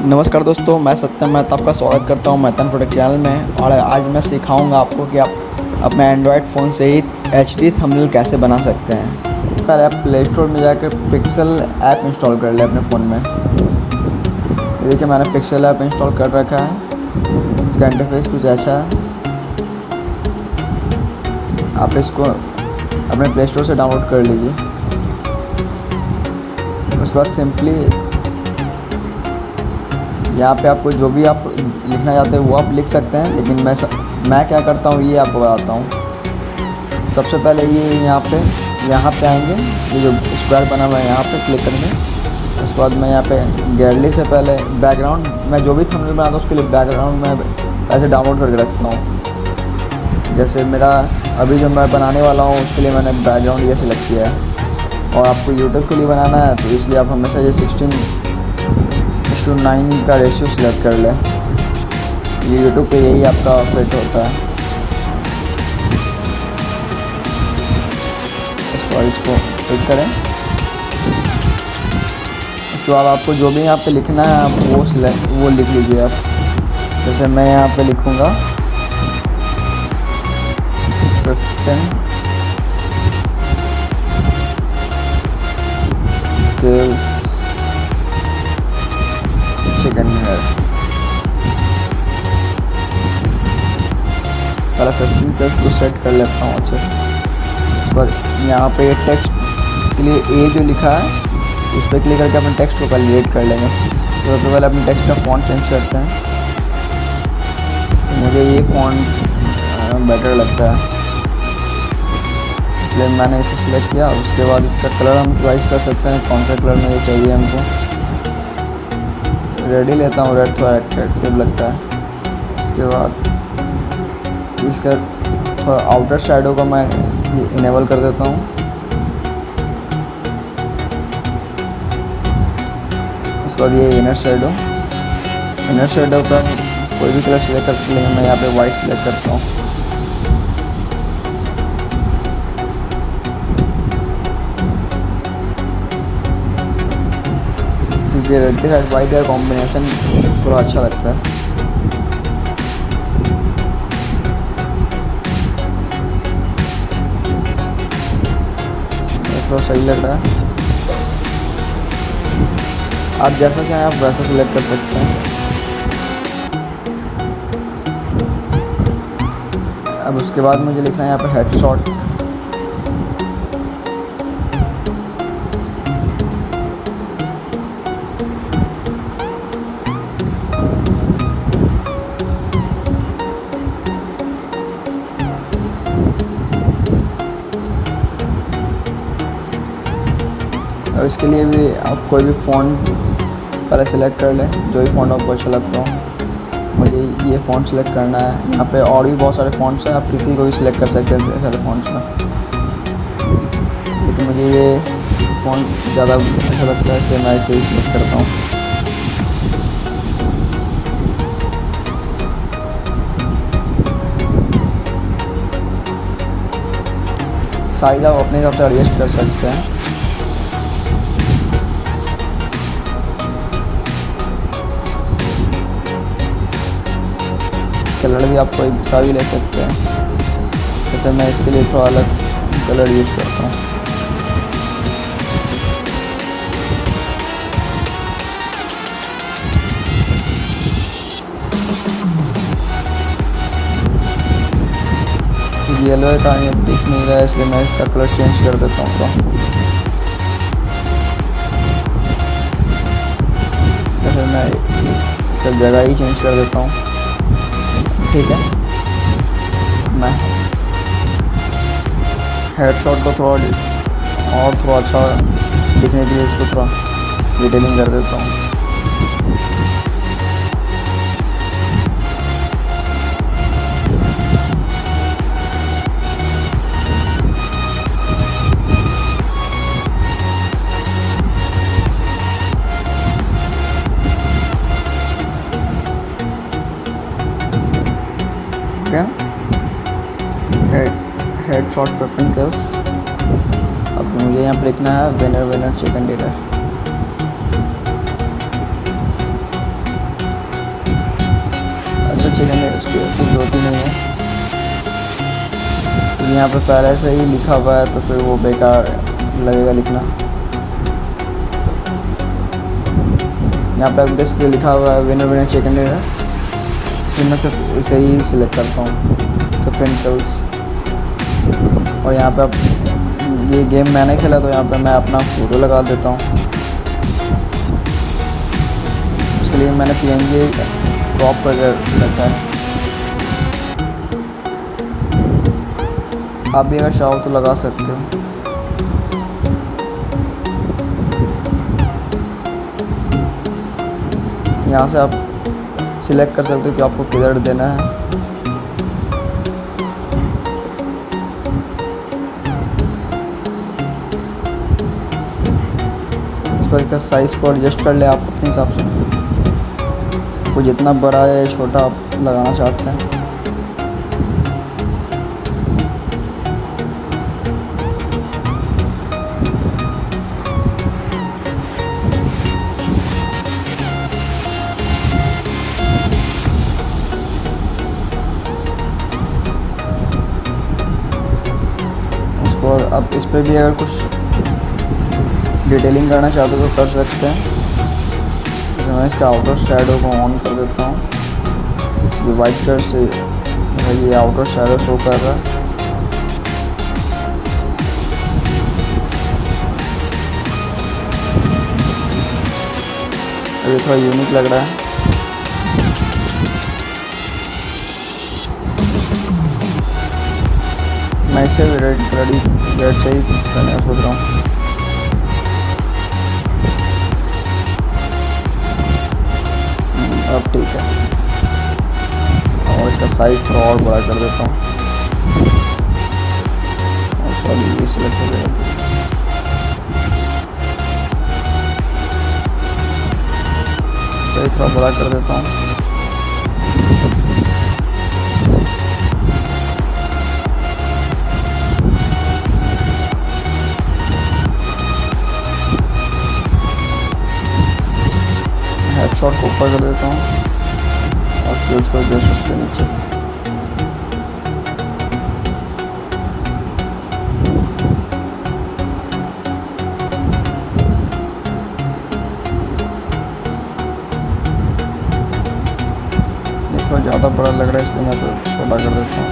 नमस्कार दोस्तों, मैं सत्यम मेहता आपका स्वागत करता हूं मेहतानफोटेक चैनल में। और आज मैं सिखाऊंगा आपको कि आप अपने एंड्रॉयड फ़ोन से ही HD थंबनेल कैसे बना सकते हैं। पहले आप प्ले स्टोर में जाकर पिक्सल ऐप इंस्टॉल कर लें अपने फ़ोन में। ये देखिए, मैंने पिक्सल ऐप इंस्टॉल कर रखा है। इसका इंटरफेस कुछ ऐसा है। आप इसको अपने प्ले स्टोर से डाउनलोड कर लीजिए। उसके बाद सिंपली यहाँ पे आपको जो भी आप लिखना चाहते हैं वो आप लिख सकते हैं, लेकिन मैं क्या करता हूँ ये आपको बताता हूँ। सबसे पहले ये यहाँ पे आएंगे, ये जो स्क्वायर बना हुआ है यहाँ पे क्लिक करेंगे। उसके बाद मैं यहाँ पे गैलरी से पहले बैकग्राउंड, मैं जो भी थंबनेल बनाता हूँ उसके लिए बैकग्राउंड मैं ऐसे डाउनलोड करके रखता हूँ। जैसे मेरा अभी जो मैं बनाने वाला हूँ उसके लिए मैंने बैकग्राउंड ये सिलेक्ट किया है। और आपको यूट्यूब के लिए बनाना है तो इसलिए आप हमेशा ये 16:9 का रेशियो सिलेक्ट कर लें। ये यूट्यूब पे यही आपका फिट होता है। इसको क्लिक करें। उसके बाद आपको जो भी यहाँ पे लिखना है आप वो लिख लीजिए आप। जैसे मैं यहाँ पे लिखूँगा 15 चिकन डिनर। पहले 15 तक को सेट कर लेता हूँ अच्छे से। पर यहाँ पे टेक्स्ट के लिए ए जो लिखा है इस पर क्लिक करके अपने टेक्स्ट को कैलकुलेट कर लेंगे। तो सबसे पहले अपने टेक्स्ट का फॉन्ट चेंज करते हैं। तो मुझे ये फॉन्ट बेटर लगता है, इसलिए मैंने इसे सिलेक्ट किया। उसके बाद इसका कलर हम चॉइस कर सकते हैं, कौन सा कलर में ये चाहिए हमको। रेड ही लेता हूँ, रेड थोड़ा अट्रैक्टिव लगता है। इसके बाद इसका थोड़ा आउटर शैडो का मैं इनेबल कर देता हूँ। उसके बाद ये इनर शैडो का कोई भी कलर सिलेक्ट कर लेंगे। मैं यहाँ पे वाइट सिलेक्ट करता हूँ। क्योंकि रेड के साथ वाइट का कॉम्बिनेशन थोड़ा अच्छा लगता है। थोड़ा सही लग रहा है। आप जैसा चाहें आप वैसा सिलेक्ट कर सकते हैं। अब उसके बाद मुझे लिखना है यहाँ पे हेडशॉट। और इसके लिए भी आप कोई भी फ़ॉन्ट पहले सेलेक्ट कर लें, जो भी फ़ॉन्ट आपको अच्छा लगता हो। मुझे ये फ़ॉन्ट सेलेक्ट करना है। यहाँ पे और भी बहुत सारे फ़ॉन्ट्स हैं, आप किसी को भी सिलेक्ट कर सकते हैं सारे फ़ॉन्ट्स में, लेकिन मुझे ये फ़ॉन्ट ज़्यादा अच्छा लगता है इसलिए मैं इसे ही सिलेक्ट करता हूँ। साइज़ आप अपने हिसाब से एडजस्ट कर सकते हैं। कलर भी आप कोई सा भी ले सकते हैं। जैसे मैं इसके लिए थोड़ा अलग कलर यूज़ करता हूँ। येलो का ये दिख नहीं रहा है, इसलिए मैं इसका कलर चेंज कर देता हूँ। जैसे मैं इसका जगह ही चेंज कर देता हूँ। ठीक है, मैं हेडशॉट को थोड़ा अच्छा दिखने के लिए इसको थोड़ा डिटेलिंग कर देता हूँ। Headshot weapon kills. अब मुझे यहाँ पर लिखना है विनर चिकन डिनर। यहाँ पे पहले से ही लिखा हुआ है तो फिर वो बेकार लगेगा लिखना। यहाँ पे अब इसके लिखा हुआ है विनर विनर चिकन डिनर, इसलिए मैं सिर्फ इसे ही सिलेक्ट करता हूँ तो प्रिंटल्स। और यहाँ पे अब ये गेम मैंने खेला तो यहाँ पे मैं अपना फ़ोटो लगा देता हूँ। उसके लिए मैंने PNG क्रॉप कर रखा है। आप भी अगर चाहो तो लगा सकते हो। यहाँ से आप सिलेक्ट कर सकते हो कि आपको किधर देना है। इसका साइज़ को एडजस्ट कर ले आप अपने हिसाब से, कोई जितना बड़ा या छोटा आप लगाना चाहते हैं। और अब इस पर भी अगर कुछ डिटेलिंग करना चाहते हो तो कर सकते हैं। तो मैं इसका आउटर शैडो को ऑन कर देता हूँ। जो वाइट कलर से ये आउटर शैडो शो कर रहा है। ये थोड़ा यूनिक लग रहा है। मैं इसे रेड से ही करने का सोच रहा हूँ। अब ठीक है, और इसका साइज़ थोड़ा और बड़ा कर देता हूँ। और सॉरी ये सिलेक्ट हो जाएगा। तो थोड़ा बड़ा कर देता हूँ। हेडशॉट को ऊपर कर देता हूँ और फिर उसको जस्ट उसके नीचे। ये थोड़ा ज़्यादा बड़ा लग रहा है इसलिए मैं तो छोटा कर देता हूँ।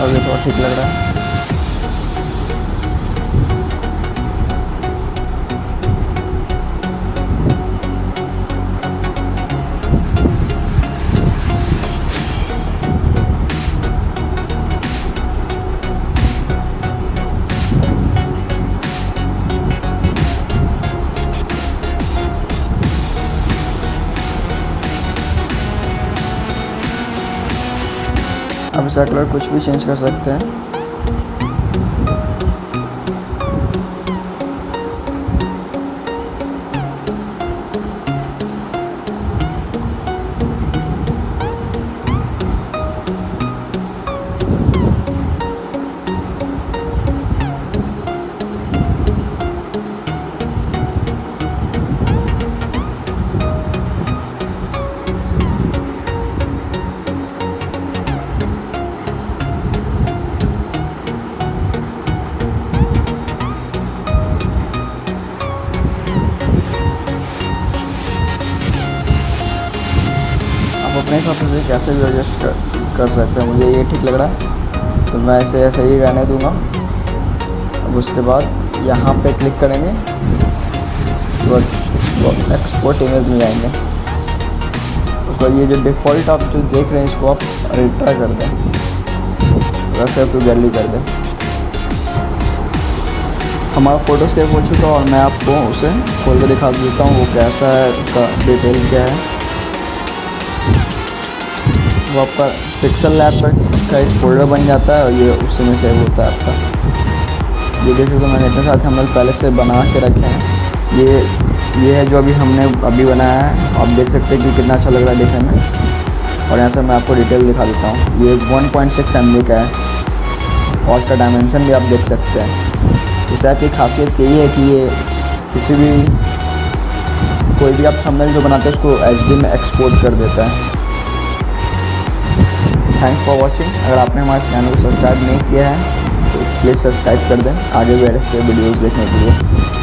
और ये थोड़ा ठीक लग रहा है। अब इसका कलर कुछ भी चेंज कर सकते हैं। अपने हिसाब से कैसे भी एडजस्ट कर सकते हैं। मुझे ये ठीक लग रहा है तो मैं इसे ऐसे ही रहने दूंगा। अब उसके बाद यहाँ पे क्लिक करेंगे तो एक्सपोर्ट इमेज में जाएंगे। उसके बाद ये जो डिफ़ॉल्ट आप जो देख रहे हैं इसको आप रिट्रा कर दें, वैसे आप गैलरी कर दें। हमारा फ़ोटो सेव हो चुका और मैं आपको उसे खोल के दिखा देता हूँ वो कैसा है, उसका डिटेल क्या है। वो आपका पिक्सल लैब का एक फोल्डर बन जाता है और ये उसी में सेव होता है आपका। ये देख सकते हो मैंने इतने सारे थंबनेल पहले से बना के रखे हैं। ये है जो अभी हमने बनाया है। आप देख सकते हैं कि कितना अच्छा लग रहा है देखने में। और यहाँ से मैं आपको डिटेल दिखा देता हूँ। ये 1.6 MB का है और इसका डायमेंशन भी आप देख सकते हैं। इस ऐप की खासियत यही है कि ये किसी भी कोई भी आप थंबनेल जो बनाते हैं उसको HD में एक्सपोर्ट कर देता है। Thanks for watching. अगर आपने हमारे चैनल को सब्सक्राइब नहीं किया है तो प्लीज़ सब्सक्राइब कर दें आगे भी ऐसे वीडियोज़ देखने के लिए।